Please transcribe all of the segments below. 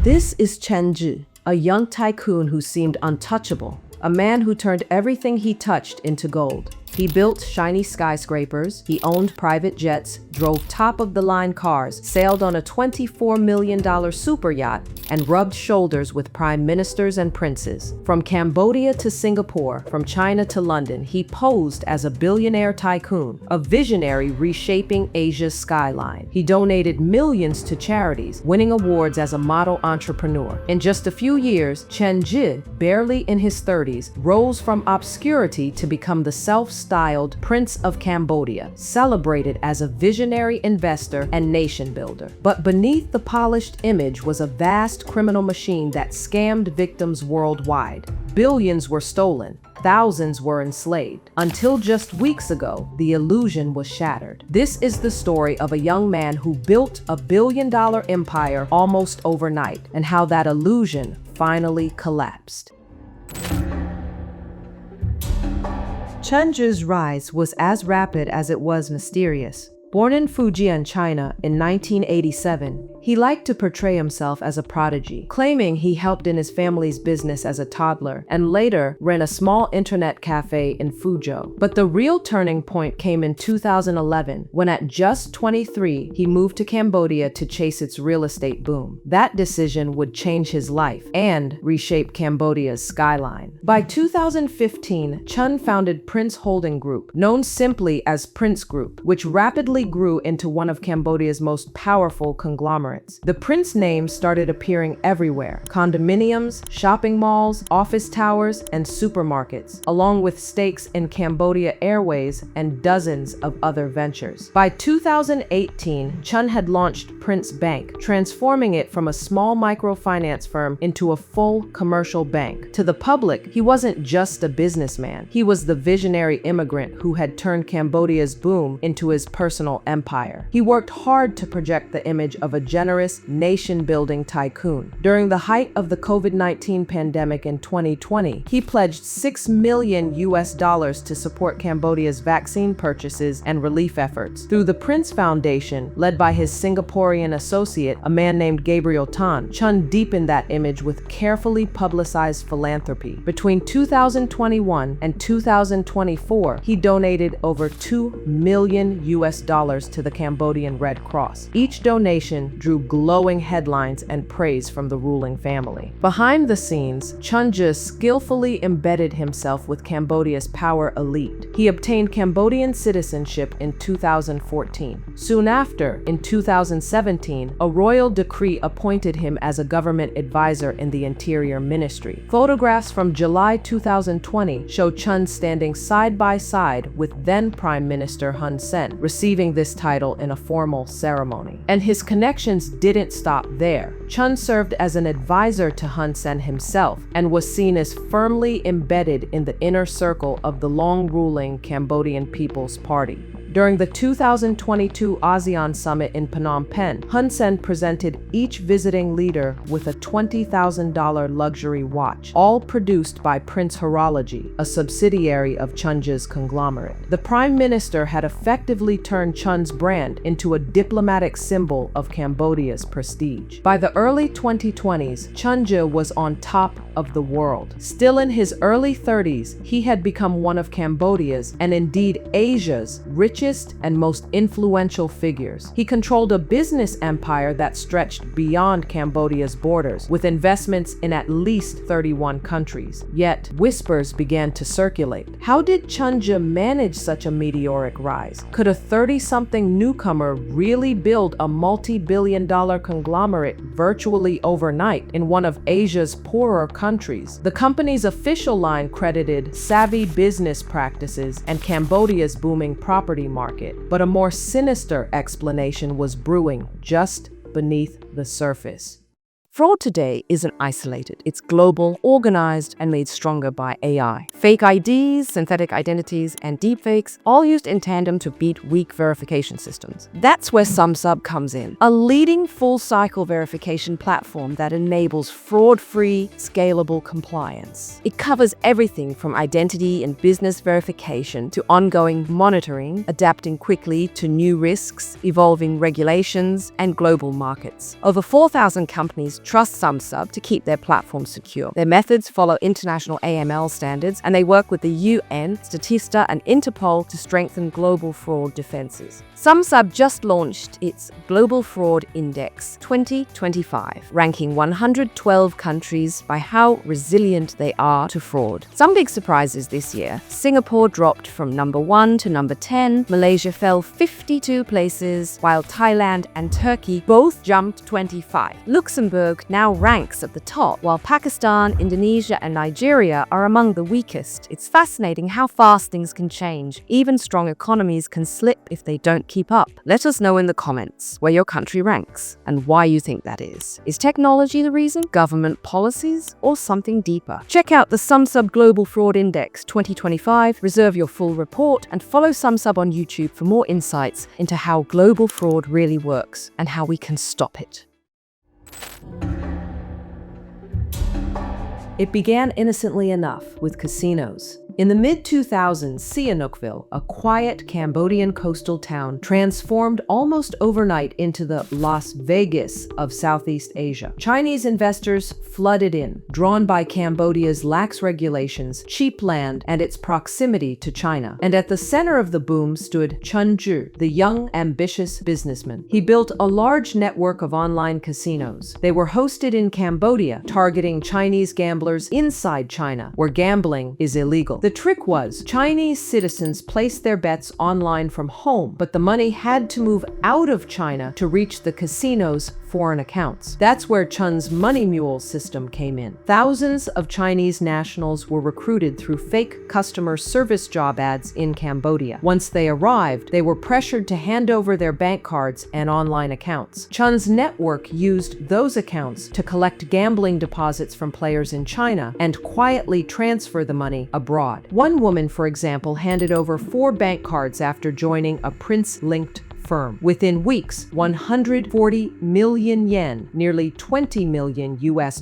This is Chen Zhi, a young tycoon who seemed untouchable, a man who turned everything he touched into gold. He built shiny skyscrapers, he owned private jets, drove top-of-the-line cars, sailed on a $24 million super yacht, and rubbed shoulders with prime ministers and princes. From Cambodia to Singapore, from China to London, he posed as a billionaire tycoon, a visionary reshaping Asia's skyline. He donated millions to charities, winning awards as a model entrepreneur. In just a few years, Chen Zhi, barely in his 30s, rose from obscurity to become the self-styled Prince of Cambodia, celebrated as a visionary investor and nation builder. But beneath the polished image was a vast criminal machine that scammed victims worldwide. Billions were stolen. Thousands were enslaved. Until just weeks ago, the illusion was shattered. This is the story of a young man who built a billion-dollar empire almost overnight, and how that illusion finally collapsed. Chen Zhi's rise was as rapid as it was mysterious. Born in Fujian, China in 1987, he liked to portray himself as a prodigy, claiming he helped in his family's business as a toddler and later ran a small internet cafe in Fuzhou. But the real turning point came in 2011, when at just 23, he moved to Cambodia to chase its real estate boom. That decision would change his life and reshape Cambodia's skyline. By 2015, Chen founded Prince Holding Group, known simply as Prince Group, which rapidly grew into one of Cambodia's most powerful conglomerates. The Prince name started appearing everywhere: condominiums, shopping malls, office towers, and supermarkets, along with stakes in Cambodia Airways and dozens of other ventures. By 2018, Chen had launched Prince Bank, transforming it from a small microfinance firm into a full commercial bank. To the public, he wasn't just a businessman. He was the visionary immigrant who had turned Cambodia's boom into his personal empire. He worked hard to project the image of a generous, nation-building tycoon. During the height of the COVID-19 pandemic in 2020, he pledged $6 million to support Cambodia's vaccine purchases and relief efforts. Through the Prince Foundation, led by his Singaporean associate, a man named Gabriel Tan, Chen deepened that image with carefully publicized philanthropy. Between 2021 and 2024, he donated over $2 million to the Cambodian Red Cross. Each donation drew glowing headlines and praise from the ruling family. Behind the scenes, Chen Zhi skillfully embedded himself with Cambodia's power elite. He obtained Cambodian citizenship in 2014. Soon after, in 2017, a royal decree appointed him as a government advisor in the Interior Ministry. Photographs from July 2020 show Chen standing side by side with then Prime Minister Hun Sen, receiving this title in a formal ceremony. And his connections didn't stop there. Chen served as an advisor to Hun Sen himself and was seen as firmly embedded in the inner circle of the long-ruling Cambodian People's Party. During the 2022 ASEAN Summit in Phnom Penh, Hun Sen presented each visiting leader with a $20,000 luxury watch, all produced by Prince Horology, a subsidiary of Chen Zhi's conglomerate. The Prime Minister had effectively turned Chen's brand into a diplomatic symbol of Cambodia's prestige. By the early 2020s, Chen Zhi was on top of the world. Still in his early 30s, he had become one of Cambodia's, and indeed Asia's, richest and most influential figures. He controlled a business empire that stretched beyond Cambodia's borders, with investments in at least 31 countries. Yet, whispers began to circulate. How did Chen Zhi manage such a meteoric rise? Could a 30-something newcomer really build a multi-billion-dollar conglomerate virtually overnight in one of Asia's poorer countries? The company's official line credited savvy business practices and Cambodia's booming property market, but a more sinister explanation was brewing just beneath the surface. Fraud today isn't isolated. It's global, organized, and made stronger by AI. Fake IDs, synthetic identities, and deepfakes, all used in tandem to beat weak verification systems. That's where SumSub comes in, a leading full-cycle verification platform that enables fraud-free, scalable compliance. It covers everything from identity and business verification to ongoing monitoring, adapting quickly to new risks, evolving regulations, and global markets. Over 4,000 companies trust SumSub to keep their platform secure. Their methods follow international AML standards, and they work with the UN, Statista, and Interpol to strengthen global fraud defenses. SumSub just launched its Global Fraud Index 2025, ranking 112 countries by how resilient they are to fraud. Some big surprises this year. Singapore dropped from number 1 to number 10, Malaysia fell 52 places, while Thailand and Turkey both jumped 25. Luxembourg now ranks at the top, while Pakistan, Indonesia, and Nigeria are among the weakest. It's fascinating how fast things can change. Even strong economies can slip if they don't keep up. Let us know in the comments where your country ranks and why you think that is. Is technology the reason, government policies, or something deeper? Check out the SumSub Global Fraud Index 2025, reserve your full report, and follow SumSub on YouTube for more insights into how global fraud really works and how we can stop it. It began innocently enough with casinos. In the mid-2000s, Sihanoukville, a quiet Cambodian coastal town, transformed almost overnight into the Las Vegas of Southeast Asia. Chinese investors flooded in, drawn by Cambodia's lax regulations, cheap land, and its proximity to China. And at the center of the boom stood Chen Zhi, the young, ambitious businessman. He built a large network of online casinos. They were hosted in Cambodia, targeting Chinese gamblers inside China, where gambling is illegal. The trick was, Chinese citizens placed their bets online from home, but the money had to move out of China to reach the casino's foreign accounts. That's where Chen's money mule system came in. Thousands of Chinese nationals were recruited through fake customer service job ads in Cambodia. Once they arrived, they were pressured to hand over their bank cards and online accounts. Chen's network used those accounts to collect gambling deposits from players in China and quietly transfer the money abroad. One woman, for example, handed over 4 bank cards after joining a Prince-linked firm. Within weeks, 140 million yen, nearly $20 million US,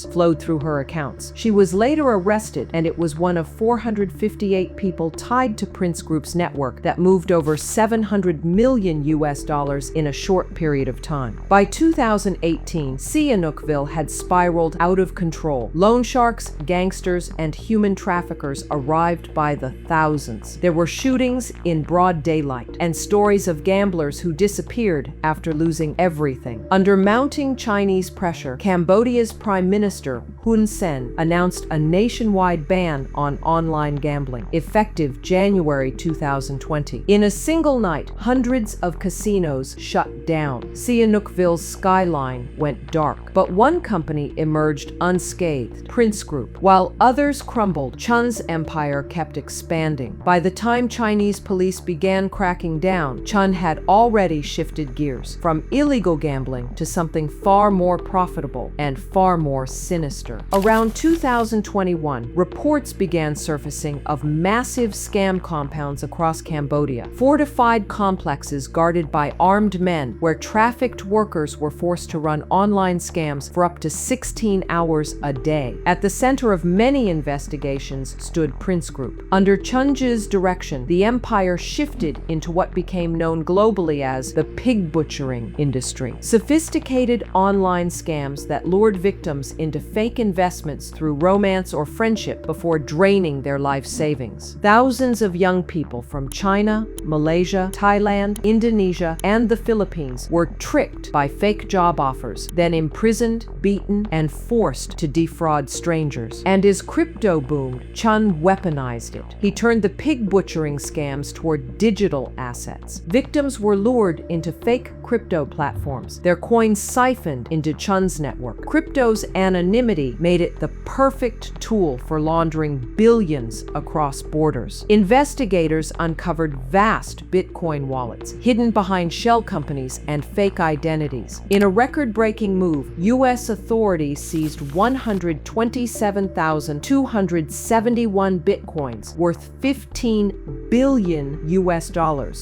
flowed through her accounts. She was later arrested, and it was one of 458 people tied to Prince Group's network that moved over $700 million US in a short period of time. By 2018, Sihanoukville had spiraled out of control. Loan sharks, gangsters, and human traffickers arrived by the thousands. There were shootings in broad daylight, and stories of gamblers who disappeared after losing everything. Under mounting Chinese pressure, Cambodia's Prime Minister Hun Sen announced a nationwide ban on online gambling, effective January 2020. In a single night, hundreds of casinos shut down. Sihanoukville's skyline went dark, but one company emerged unscathed, Prince Group. While others crumbled, Chen's empire kept expanding. By the time Chinese police began cracking down, Chen had already shifted gears from illegal gambling to something far more profitable and far more sinister. Around 2021, reports began surfacing of massive scam compounds across Cambodia, fortified complexes guarded by armed men where trafficked workers were forced to run online scams for up to 16 hours a day. At the center of many investigations stood Prince Group. Under Chen Zhi's direction, the empire shifted into what became known globally as the pig butchering industry. Sophisticated online scams that lured victims into fake investments through romance or friendship before draining their life savings. Thousands of young people from China, Malaysia, Thailand, Indonesia, and the Philippines were tricked by fake job offers, then imprisoned, beaten, and forced to defraud strangers. And as crypto boomed, Chen weaponized it. He turned the pig butchering scams toward digital assets. Victims were lured into fake crypto platforms, their coins siphoned into Chen's network. Crypto's anonymity made it the perfect tool for laundering billions across borders. Investigators uncovered vast Bitcoin wallets hidden behind shell companies and fake identities. In a record-breaking move, U.S. authorities seized 127,271 Bitcoins worth $15 billion US,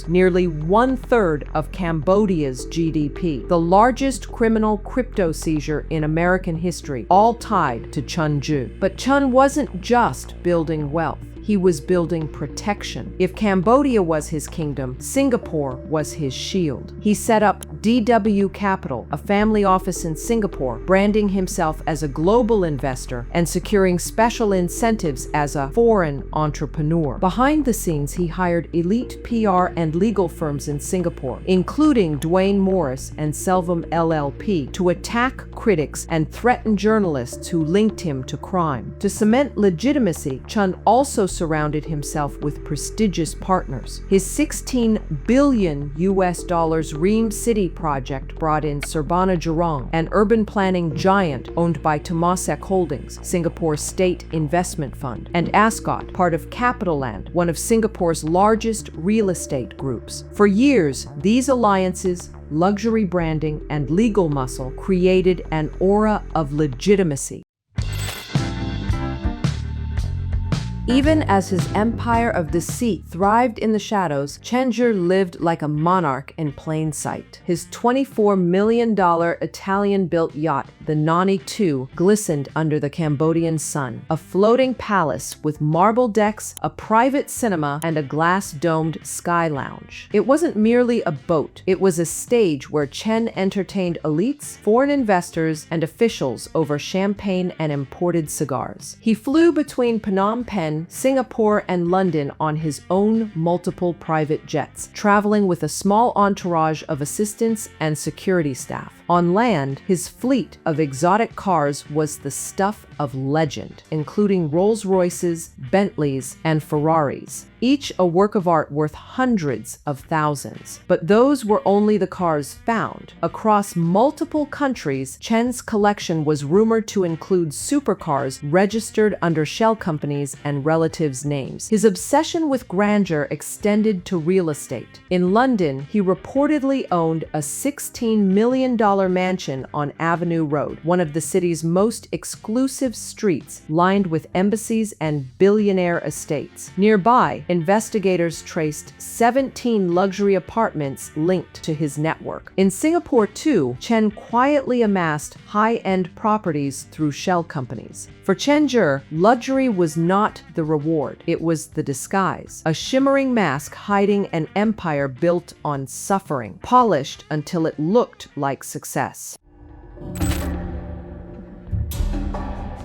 nearly one-third of Cambodia's GDP, the largest criminal crypto seizure in American history, all tied to Chen Zhi. But Chen wasn't just building wealth. He was building protection. If Cambodia was his kingdom, Singapore was his shield. He set up DW Capital, a family office in Singapore, branding himself as a global investor and securing special incentives as a foreign entrepreneur. Behind the scenes, he hired elite PR and legal firms in Singapore, including Duane Morris and Selvum LLP, to attack critics and threaten journalists who linked him to crime. To cement legitimacy, Chen also surrounded himself with prestigious partners. His $16 billion Ream City project brought in Surbana Jurong, an urban planning giant owned by Temasek Holdings, Singapore's state investment fund, and Ascot, part of CapitaLand, one of Singapore's largest real estate groups. For years, these alliances, luxury branding, and legal muscle created an aura of legitimacy. Even as his empire of deceit thrived in the shadows, Chen Zhi lived like a monarch in plain sight. His $24 million Italian-built yacht, the Nani II, glistened under the Cambodian sun, a floating palace with marble decks, a private cinema, and a glass-domed sky lounge. It wasn't merely a boat, it was a stage where Chen entertained elites, foreign investors, and officials over champagne and imported cigars. He flew between Phnom Penh, Singapore, and London on his own multiple private jets, traveling with a small entourage of assistants and security staff. On land, his fleet of exotic cars was the stuff of legend, including Rolls-Royces, Bentleys, and Ferraris, each a work of art worth hundreds of thousands. But those were only the cars found. Across multiple countries, Chen's collection was rumored to include supercars registered under shell companies and relatives' names. His obsession with grandeur extended to real estate. In London, he reportedly owned a $16 million mansion on Avenue Road, one of the city's most exclusive streets, lined with embassies and billionaire estates. Nearby, investigators traced 17 luxury apartments linked to his network. In Singapore, too, Chen quietly amassed high-end properties through shell companies. For Chen Zhi, luxury was not the reward, it was the disguise, a shimmering mask hiding an empire built on suffering, polished until it looked like success.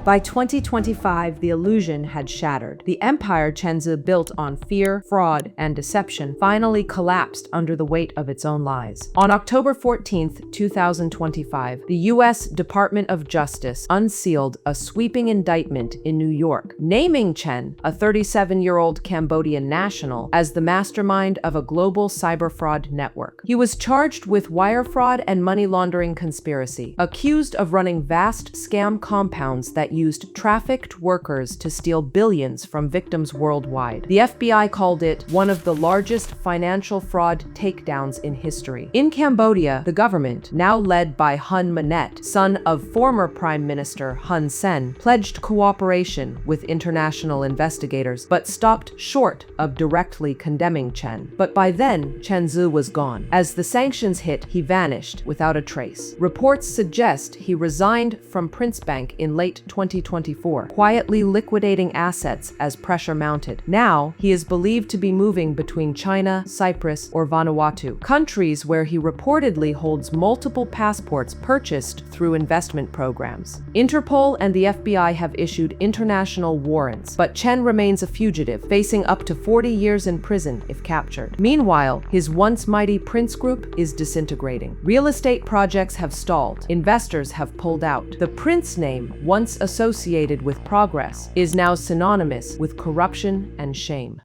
By 2025, the illusion had shattered. The empire Chen Zhi built on fear, fraud, and deception finally collapsed under the weight of its own lies. On October 14, 2025, the U.S. Department of Justice unsealed a sweeping indictment in New York, naming Chen, a 37-year-old Cambodian national, as the mastermind of a global cyber fraud network. He was charged with wire fraud and money laundering conspiracy, accused of running vast scam compounds that used trafficked workers to steal billions from victims worldwide. The FBI called it one of the largest financial fraud takedowns in history. In Cambodia, the government, now led by Hun Manet, son of former Prime Minister Hun Sen, pledged cooperation with international investigators, but stopped short of directly condemning Chen. But by then, Chen Zhi was gone. As the sanctions hit, he vanished without a trace. Reports suggest he resigned from Prince Bank in late 2024, quietly liquidating assets as pressure mounted. Now, he is believed to be moving between China, Cyprus, or Vanuatu, countries where he reportedly holds multiple passports purchased through investment programs. Interpol and the FBI have issued international warrants, but Chen remains a fugitive, facing up to 40 years in prison if captured. Meanwhile, his once mighty Prince Group is disintegrating. Real estate projects have stalled. Investors have pulled out. The Prince name, once associated with progress, is now synonymous with corruption and shame.